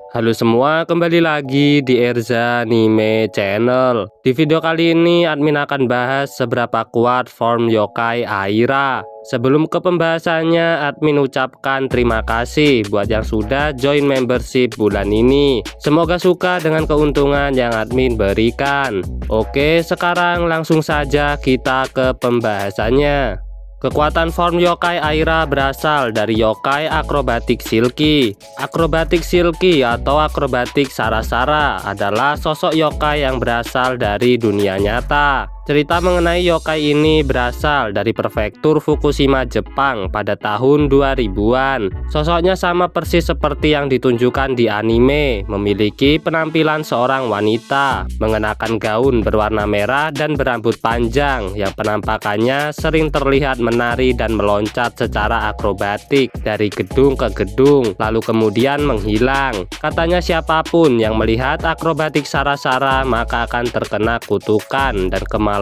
Halo semua, kembali lagi di Erza Anime Channel. Di video kali ini admin akan bahas seberapa kuat form yokai Aira. Sebelum ke pembahasannya, admin ucapkan terima kasih buat yang sudah join membership bulan ini. Semoga suka dengan keuntungan yang admin berikan. Oke, sekarang langsung saja kita ke pembahasannya. Kekuatan form yokai Aira berasal dari yokai akrobatik Silky. Akrobatik Silky atau akrobatik Sarasara adalah sosok yokai yang berasal dari dunia nyata. Cerita mengenai yokai ini berasal dari prefektur Fukushima, Jepang pada tahun 2000-an. Sosoknya sama persis seperti yang ditunjukkan di anime, memiliki penampilan seorang wanita, mengenakan gaun berwarna merah dan berambut panjang yang penampakannya sering terlihat menari dan meloncat secara akrobatik dari gedung ke gedung, lalu kemudian menghilang. Katanya siapapun yang melihat akrobatik Sarasara maka akan terkena kutukan dan kemalangan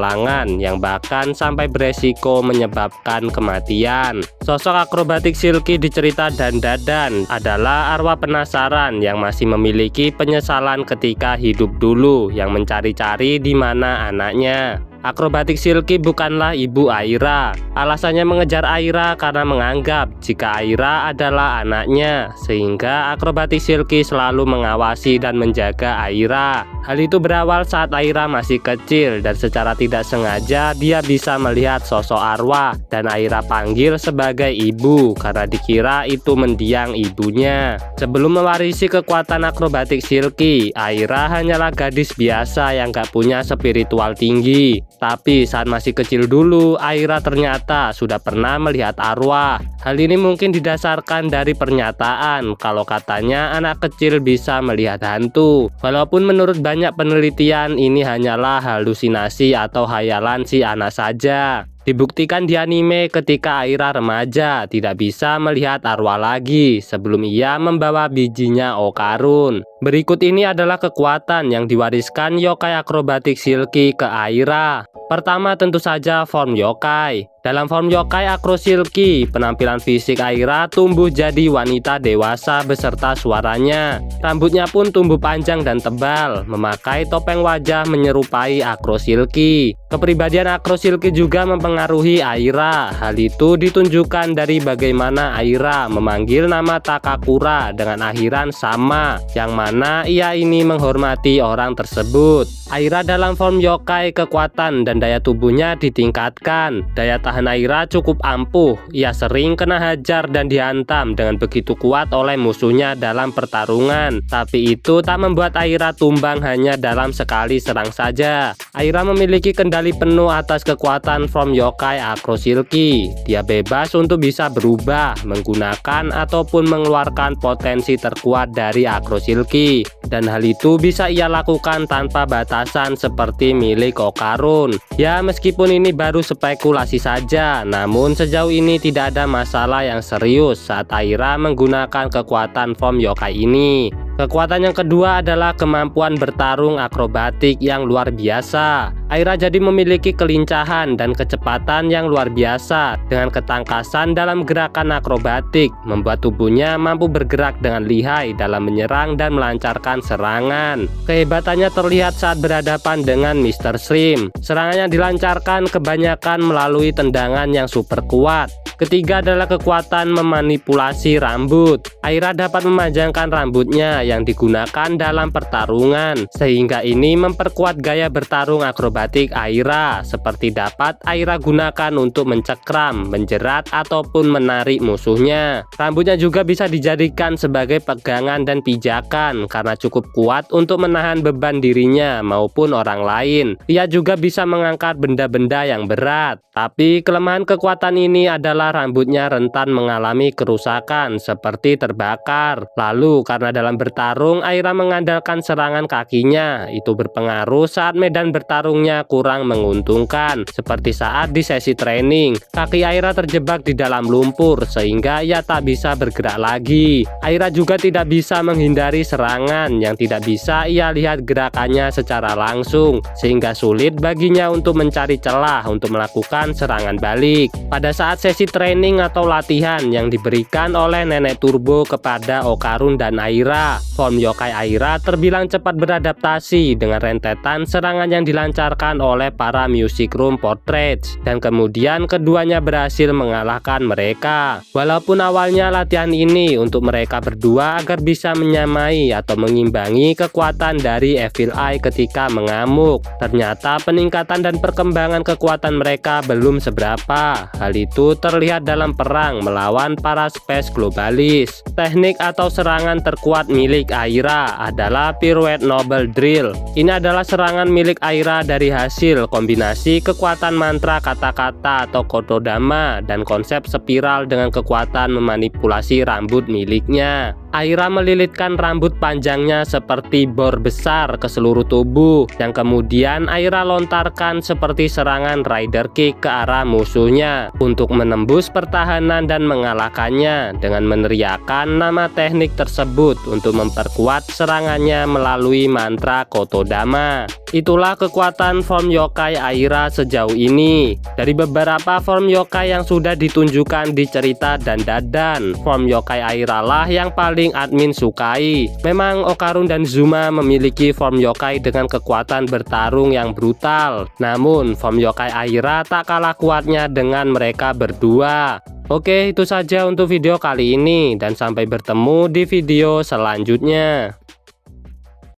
yang bahkan sampai beresiko menyebabkan kematian. Sosok akrobatik Silky di cerita Dandadan adalah arwah penasaran yang masih memiliki penyesalan ketika hidup dulu, yang mencari-cari di mana anaknya. Akrobatik Silky bukanlah ibu Aira. Alasannya mengejar Aira karena menganggap jika Aira adalah anaknya, sehingga akrobatik Silky selalu mengawasi dan menjaga Aira. Hal itu berawal saat Aira masih kecil dan secara tidak sengaja dia bisa melihat sosok arwah dan Aira panggil sebagai ibu karena dikira itu mendiang ibunya. Sebelum mewarisi kekuatan akrobatik Silky, Aira hanyalah gadis biasa yang gak punya spiritual tinggi. Tapi saat masih kecil dulu, Aira ternyata sudah pernah melihat arwah. Hal ini mungkin didasarkan dari pernyataan kalau katanya anak kecil bisa melihat hantu. Walaupun menurut banyak penelitian ini hanyalah halusinasi atau hayalan si anak saja. Dibuktikan di anime ketika Aira remaja tidak bisa melihat arwah lagi sebelum ia membawa bijinya Okarun. Berikut ini adalah kekuatan yang diwariskan yokai akrobatik Silky ke Aira. Pertama tentu saja form yokai. Dalam form yokai Akro Silky, penampilan fisik Aira tumbuh jadi wanita dewasa beserta suaranya. Rambutnya pun tumbuh panjang dan tebal, memakai topeng wajah menyerupai Akro Silky. Kepribadian Akro Silky juga mempengaruhi Aira. Hal itu ditunjukkan dari bagaimana Aira memanggil nama Takakura dengan akhiran sama, yang mana ia ini menghormati orang tersebut. Aira dalam form yokai kekuatan dan daya tubuhnya ditingkatkan. Daya tahan Aira cukup ampuh. Ia sering kena hajar dan dihantam dengan begitu kuat oleh musuhnya dalam pertarungan. Tapi itu tak membuat Aira tumbang hanya dalam sekali serang saja. Aira memiliki kendali penuh atas kekuatan form yokai Akro Silky. Dia bebas untuk bisa berubah, menggunakan ataupun mengeluarkan potensi terkuat dari Akro Silky. Dan hal itu bisa ia lakukan tanpa batasan seperti milik Okarun. Ya, meskipun ini baru spekulasi saja, namun sejauh ini tidak ada masalah yang serius saat Aira menggunakan kekuatan form yokai ini. Kekuatan yang kedua adalah kemampuan bertarung akrobatik yang luar biasa. Aira jadi memiliki kelincahan dan kecepatan yang luar biasa dengan ketangkasan dalam gerakan akrobatik, membuat tubuhnya mampu bergerak dengan lihai dalam menyerang dan melancarkan serangan. Kehebatannya terlihat saat berhadapan dengan Mr. Shrimp. Serangannya dilancarkan kebanyakan melalui tendangan yang super kuat. Ketiga adalah kekuatan memanipulasi rambut. Aira dapat memanjangkan rambutnya yang digunakan dalam pertarungan, sehingga ini memperkuat gaya bertarung akrobatik Aira, seperti dapat Aira gunakan untuk mencekram, menjerat, ataupun menarik musuhnya. Rambutnya juga bisa dijadikan sebagai pegangan dan pijakan karena cukup kuat untuk menahan beban dirinya maupun orang lain. Ia juga bisa mengangkat benda-benda yang berat. Tapi kelemahan kekuatan ini adalah rambutnya rentan mengalami kerusakan seperti terbakar. Lalu karena dalam bertarung Aira mengandalkan serangan kakinya, itu berpengaruh saat medan bertarungnya sepertinya kurang menguntungkan. Seperti saat di sesi training, kaki Aira terjebak di dalam lumpur sehingga ia tak bisa bergerak lagi. Aira juga tidak bisa menghindari serangan yang tidak bisa ia lihat gerakannya secara langsung, sehingga sulit baginya untuk mencari celah untuk melakukan serangan balik. Pada saat sesi training atau latihan yang diberikan oleh Nenek Turbo kepada Okarun dan Aira, form yokai Aira terbilang cepat beradaptasi dengan rentetan serangan yang dilancarkan oleh para Music Room Portraits, dan kemudian keduanya berhasil mengalahkan mereka. Walaupun awalnya latihan ini untuk mereka berdua agar bisa menyamai atau mengimbangi kekuatan dari Evil Eye ketika mengamuk, ternyata peningkatan dan perkembangan kekuatan mereka belum seberapa. Hal itu terlihat dalam perang melawan para Space Globalis. Teknik atau serangan terkuat milik Aira adalah Pirouette Noble Drill. Ini adalah serangan milik Aira dari hasil kombinasi kekuatan mantra kata-kata atau Kotodama dan konsep spiral dengan kekuatan memanipulasi rambut miliknya. Aira melilitkan rambut panjangnya seperti bor besar ke seluruh tubuh, yang kemudian Aira lontarkan seperti serangan Rider Kick ke arah musuhnya untuk menembus pertahanan dan mengalahkannya dengan meneriakkan nama teknik tersebut untuk memperkuat serangannya melalui mantra Kotodama. Itulah kekuatan form yokai Aira sejauh ini. Dari beberapa form yokai yang sudah ditunjukkan di cerita dan Dadan, form yokai Aira lah yang paling admin sukai. Memang Okarun dan Zuma memiliki form yokai dengan kekuatan bertarung yang brutal, namun form yokai Aira tak kalah kuatnya dengan mereka berdua. Oke, itu saja untuk video kali ini, dan sampai bertemu di video selanjutnya.